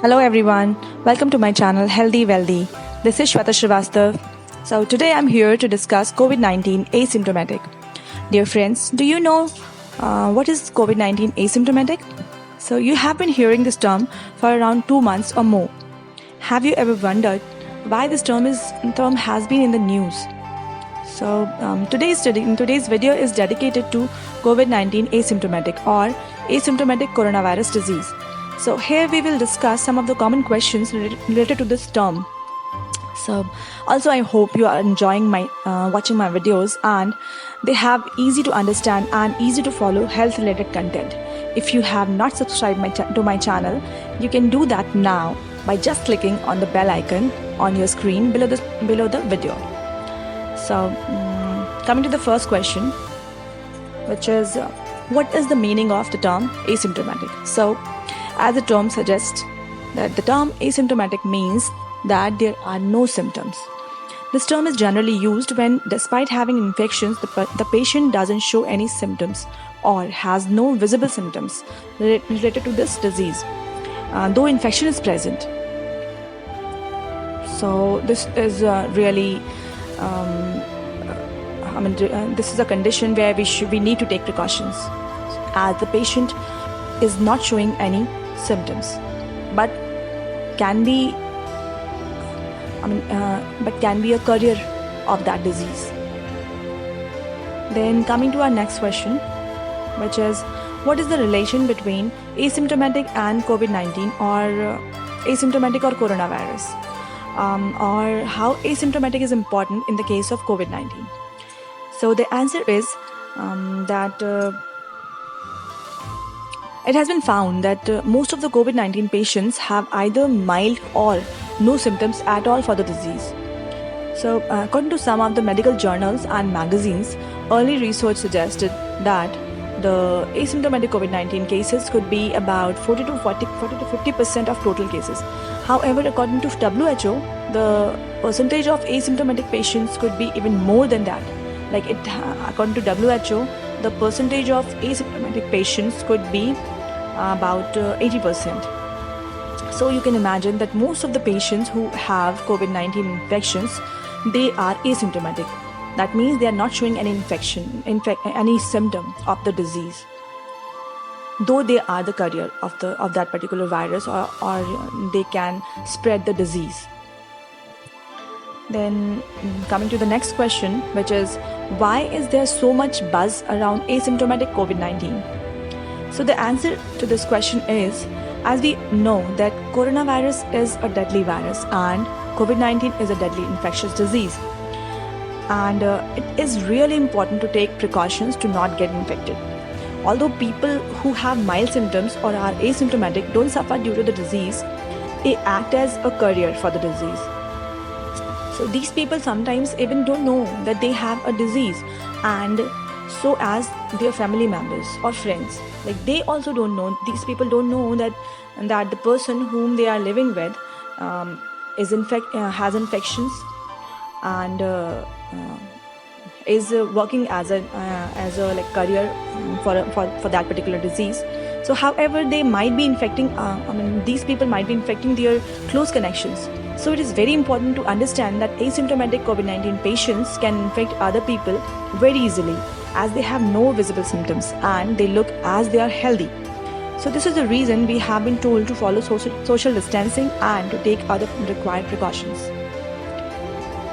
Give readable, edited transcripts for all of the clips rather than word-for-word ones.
Hello everyone, welcome to my channel Healthy Wealthy. This is Shweta Srivastav. So today I'm here to discuss COVID-19 asymptomatic. Dear friends, do you know what is COVID-19 asymptomatic? So you have been hearing this term for around 2 months or more. Have you ever wondered why this term has been in the news? So today's video is dedicated to COVID-19 asymptomatic or asymptomatic coronavirus disease. So here we will discuss some of the common questions related to this term. So also I hope you are enjoying my watching my videos and they have easy to understand and easy to follow health related content. If you have not subscribed to my channel, you can do that now by just clicking on the bell icon on your screen below the video. So coming to the first question, which is what is the meaning of the term asymptomatic? So as the term suggests, that the term asymptomatic means that there are no symptoms. This term is generally used when, despite having infections, the patient doesn't show any symptoms or has no visible symptoms related to this disease, though infection is present. So this is really, this is a condition where we need to take precautions, as the patient is not showing any symptoms, but can be a carrier of that disease. Then coming to our next question, which is what is the relation between asymptomatic and COVID-19 or asymptomatic or coronavirus, or how asymptomatic is important in the case of COVID-19? So the answer is that it has been found that most of the COVID-19 patients have either mild or no symptoms at all for the disease. So according to some of the medical journals and magazines, early research suggested that the asymptomatic COVID-19 cases could be about 40 to 50% of total cases. However, according to WHO, the percentage of asymptomatic patients could be even more than that. According to WHO, the percentage of asymptomatic patients could be about 80%. So you can imagine that most of the patients who have COVID-19 infections, they are asymptomatic. That means they are not showing any any symptom of the disease, though they are the carrier of that particular virus, or they can spread the disease. Then coming to the next question, which is why is there so much buzz around asymptomatic COVID-19? So the answer to this question is, as we know that coronavirus is a deadly virus and COVID-19 is a deadly infectious disease, and it is really important to take precautions to not get infected. Although people who have mild symptoms or are asymptomatic don't suffer due to the disease, they act as a carrier for the disease. So these people sometimes even don't know that they have a disease, and so as their family members or friends, they also don't know. These people don't know that the person whom they are living with has infections and is working as a carrier for that particular disease. So however, they might be infecting these people might be infecting their close connections. So it is very important to understand that asymptomatic COVID-19 patients can infect other people very easily, as they have no visible symptoms and they look as they are healthy. So this is the reason we have been told to follow social distancing and to take other required precautions.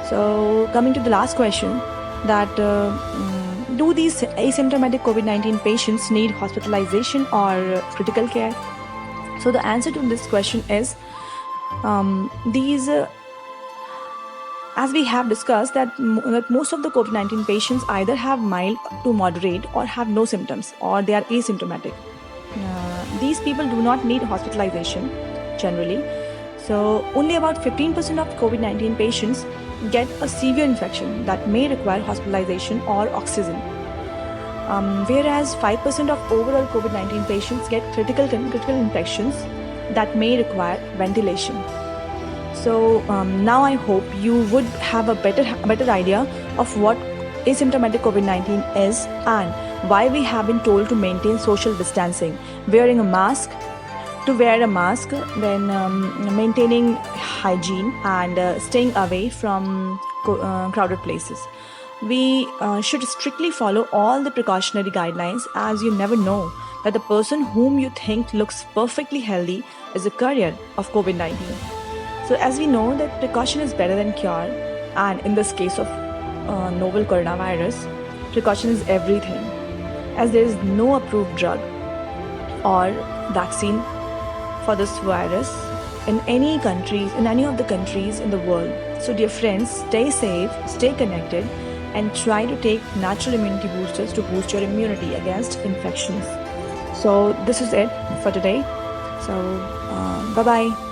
So coming to the last question, that do these asymptomatic COVID-19 patients need hospitalization or critical care? So the answer to this question is as we have discussed that most of the COVID-19 patients either have mild to moderate or have no symptoms, or they are asymptomatic. These people do not need hospitalization generally. So only about 15% of COVID-19 patients get a severe infection that may require hospitalization or oxygen, whereas 5% of overall COVID-19 patients get critical infections that may require ventilation. So now I hope you would have a better idea of what asymptomatic COVID-19 is and why we have been told to maintain social distancing, wearing a mask, to wear a mask, then maintaining hygiene and staying away from crowded places. We should strictly follow all the precautionary guidelines, as you never know that the person whom you think looks perfectly healthy is a carrier of COVID 19. So, as we know that precaution is better than cure, and in this case of novel coronavirus, precaution is everything, as there is no approved drug or vaccine for this virus in any countries, in any of the countries in the world. So, dear friends, stay safe, stay connected, and try to take natural immunity boosters to boost your immunity against infections. So, this is it for today. So, bye bye.